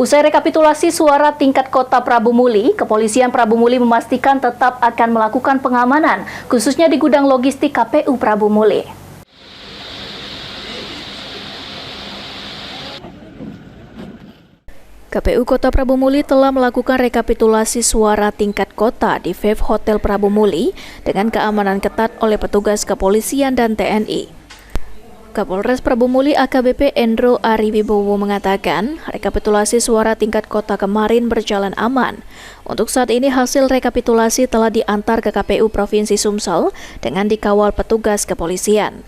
Usai rekapitulasi suara tingkat kota Prabu Muli, Kepolisian Prabu Muli memastikan tetap akan melakukan pengamanan, khususnya di gudang logistik KPU Prabu Muli. KPU Kota Prabu Muli telah melakukan rekapitulasi suara tingkat kota di VEF Hotel Prabu Muli dengan keamanan ketat oleh petugas kepolisian dan TNI. Kapolres Prabu Muli AKBP Endro Ariwibowo mengatakan, rekapitulasi suara tingkat kota kemarin berjalan aman. Untuk saat ini hasil rekapitulasi telah diantar ke KPU Provinsi Sumsel dengan dikawal petugas kepolisian.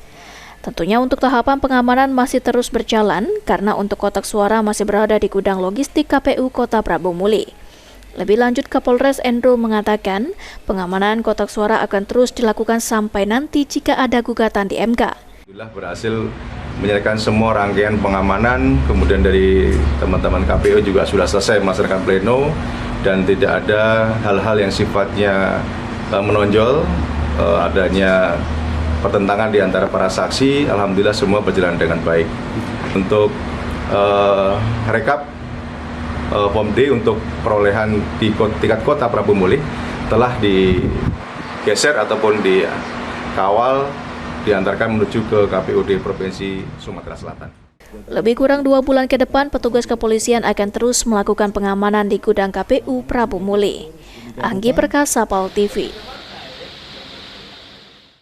Tentunya untuk tahapan pengamanan masih terus berjalan karena untuk kotak suara masih berada di gudang logistik KPU Kota Prabu Muli. Lebih lanjut, Kapolres Endro mengatakan, pengamanan kotak suara akan terus dilakukan sampai nanti jika ada gugatan di MK. Alhamdulillah berhasil menyelesaikan semua rangkaian pengamanan, kemudian dari teman-teman KPU juga sudah selesai melaksanakan pleno dan tidak ada hal-hal yang sifatnya menonjol adanya pertentangan di antara para saksi. Alhamdulillah semua berjalan dengan baik. Untuk rekap Form D untuk perolehan di tingkat kota Prabu Muli telah digeser ataupun dikawal diantarkan menuju ke KPUD Provinsi Sumatera Selatan. Lebih kurang 2 bulan ke depan, petugas kepolisian akan terus melakukan pengamanan di gudang KPU Prabu Muli. Anggi Perkasa, PAL TV.